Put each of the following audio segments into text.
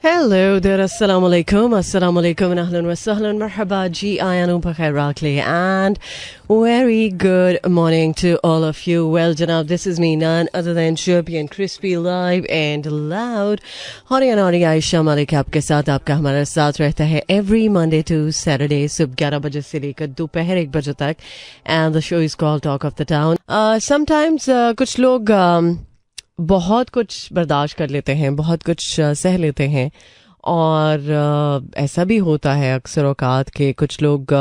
Hello there, assalamu alaikum and ahlan wa sahlan, marhaba ji, ayanu bakhair rakli, and very good morning to all of you. Well, Janab, this is me, none other than chirpy and crispy, live and loud. Hori and Hori Aisha Malik आपके साथ आपका हमारा साथ रहता है every Monday to Saturday सुबह 11 बजे से लेकर दोपहर 1 बजे तक, and the show is called Talk of the Town. Sometimes कुछ लोग बहुत कुछ बर्दाश्त कर लेते हैं, बहुत कुछ सह लेते हैं, और ऐसा भी होता है अक्सर औकात के कुछ लोग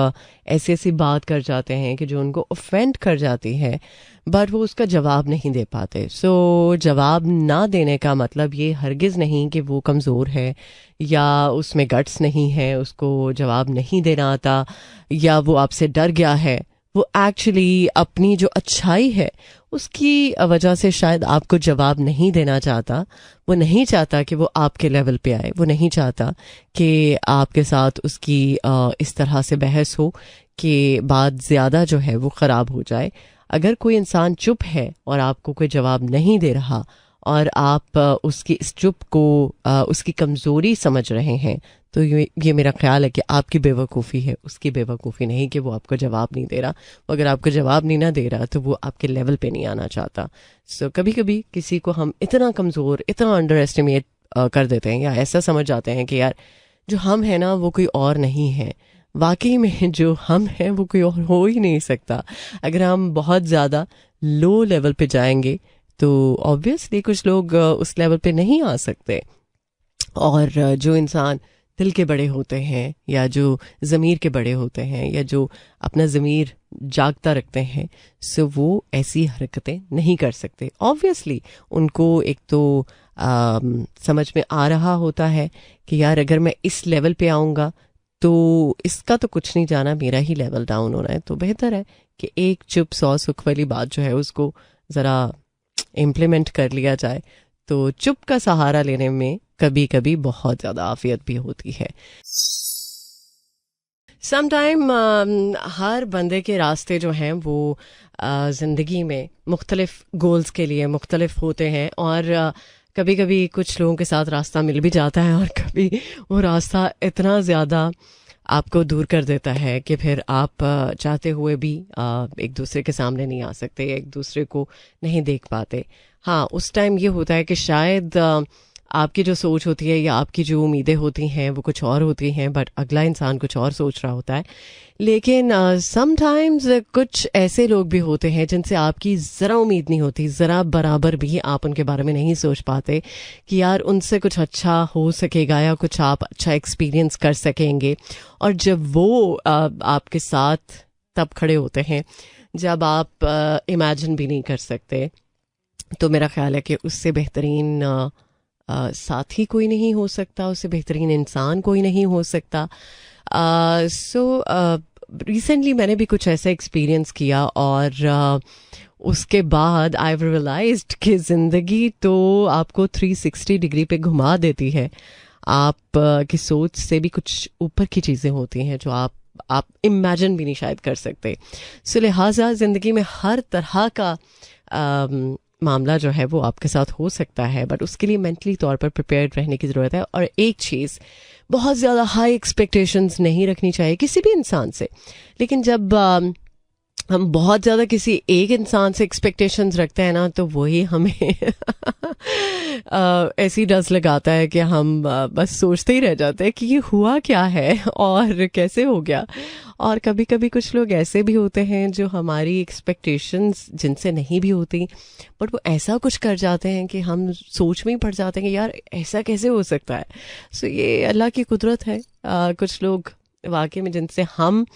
ऐसी ऐसी बात कर जाते हैं कि जो उनको ऑफेंड कर जाती है, बट वो उसका जवाब नहीं दे पाते. सो जवाब ना देने का मतलब ये हरगिज़ नहीं कि वो कमज़ोर है या उसमें गट्स नहीं है, उसको जवाब नहीं देना आता, या वो आपसे डर गया है. वो एक्चुअली अपनी जो अच्छाई है उसकी वजह से शायद आपको जवाब नहीं देना चाहता. वो नहीं चाहता कि वो आपके लेवल पे आए, वो नहीं चाहता कि आपके साथ उसकी इस तरह से बहस हो कि बात ज़्यादा जो है वो ख़राब हो जाए. अगर कोई इंसान चुप है और आपको कोई जवाब नहीं दे रहा और आप उसकी इस चुप को उसकी कमज़ोरी समझ रहे हैं, तो ये मेरा ख्याल है कि आपकी बेवकूफ़ी है, उसकी बेवकूफ़ी नहीं कि वो आपको जवाब नहीं दे रहा. अगर आपको जवाब नहीं ना दे रहा तो वो आपके लेवल पे नहीं आना चाहता. सो कभी कभी किसी को हम इतना कमज़ोर, इतना अंडर एस्टिमेट कर देते हैं, या ऐसा समझ जाते हैं कि यार जो हम हैं ना वो कोई और नहीं है. वाकई में जो हम हैं वो कोई और हो ही नहीं सकता. अगर हम बहुत ज़्यादा लो लेवल पे जाएंगे तो ऑब्वियसली कुछ लोग उस लेवल पे नहीं आ सकते. और जो इंसान दिल के बड़े होते हैं, या जो ज़मीर के बड़े होते हैं, या जो अपना ज़मीर जागता रखते हैं, सो वो ऐसी हरकतें नहीं कर सकते. ऑब्वियसली उनको एक तो समझ में आ रहा होता है कि यार अगर मैं इस लेवल पे आऊँगा तो इसका तो कुछ नहीं जाना, मेरा ही लेवल डाउन होना है. तो बेहतर है कि एक चुप 100 सुख वाली बात जो है उसको ज़रा इम्प्लीमेंट कर लिया जाए. तो चुप का सहारा लेने में कभी कभी बहुत ज़्यादा आफियत भी होती है. समटाइम हर बंदे के रास्ते जो हैं वो ज़िंदगी में मुख्तलिफ गोल्स के लिए मुख्तलिफ होते हैं, और कभी कभी कुछ लोगों के साथ रास्ता मिल भी जाता है, और कभी वो रास्ता इतना ज़्यादा आपको दूर कर देता है कि फिर आप चाहते हुए भी एक दूसरे के सामने नहीं आ सकते, एक दूसरे को नहीं देख पाते. हाँ, उस टाइम ये होता है कि शायद आपकी जो सोच होती है या आपकी जो उम्मीदें होती हैं वो कुछ और होती हैं, बट अगला इंसान कुछ और सोच रहा होता है. लेकिन समटाइम्स कुछ ऐसे लोग भी होते हैं जिनसे आपकी ज़रा उम्मीद नहीं होती, ज़रा बराबर भी आप उनके बारे में नहीं सोच पाते कि यार उनसे कुछ अच्छा हो सकेगा या कुछ आप अच्छा एक्सपीरियंस कर सकेंगे. और जब वो आपके साथ तब खड़े होते हैं जब आप इमेजिन भी नहीं कर सकते, तो मेरा ख्याल है कि उससे बेहतरीन साथी कोई नहीं हो सकता, उससे बेहतरीन इंसान कोई नहीं हो सकता. सो रिसेंटली मैंने भी कुछ ऐसा एक्सपीरियंस किया, और उसके बाद आई रियलाइज्ड कि ज़िंदगी तो आपको 360 डिग्री पे घुमा देती है. आप की सोच से भी कुछ ऊपर की चीज़ें होती हैं जो आप इमेजिन भी नहीं शायद कर सकते. सो लिहाजा ज़िंदगी में हर तरह का मामला जो है वो आपके साथ हो सकता है, बट उसके लिए मेंटली तौर पर प्रिपेयर्ड रहने की ज़रूरत है. और एक चीज़, बहुत ज़्यादा हाई एक्सपेक्टेशंस नहीं रखनी चाहिए किसी भी इंसान से. लेकिन जब हम बहुत ज़्यादा किसी एक इंसान से एक्सपेक्टेशंस रखते हैं ना, तो वही हमें ऐसी डस लगाता है कि हम बस सोचते ही रह जाते हैं कि ये हुआ क्या है और कैसे हो गया. और कभी कभी कुछ लोग ऐसे भी होते हैं जो हमारी एक्सपेक्टेशंस जिनसे नहीं भी होती, बट वो ऐसा कुछ कर जाते हैं कि हम सोच में ही पड़ जाते हैं कि यार ऐसा कैसे हो सकता है. सो ये अल्लाह की कुदरत है. कुछ लोग वाकई में जिनसे हम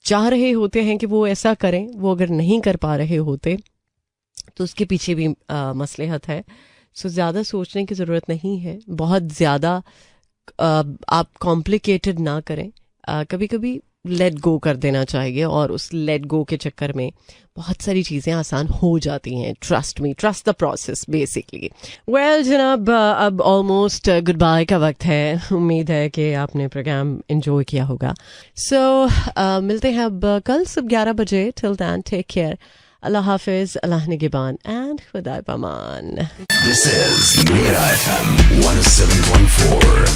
चाह रहे होते हैं कि वो ऐसा करें, वो अगर नहीं कर पा रहे होते तो उसके पीछे भी मसलहत है. सो ज़्यादा सोचने की ज़रूरत नहीं है, बहुत ज़्यादा आप कॉम्प्लिकेटेड ना करें. कभी कभी लेट गो कर देना चाहिए, और उस लेट गो के चक्कर में बहुत सारी चीज़ें आसान हो जाती हैं. Trust me, trust the process basically. Well जनाब, अब ऑलमोस्ट गुड बाय का वक्त है. उम्मीद है कि आपने प्रोग्राम एंजॉय किया होगा. सो मिलते हैं अब कल सुबह 11 बजे. Till then take care. अल्लाह हाफिज, अल्लाह निगहबान, एंड खुदा पमान. This is Mira FM 107.4.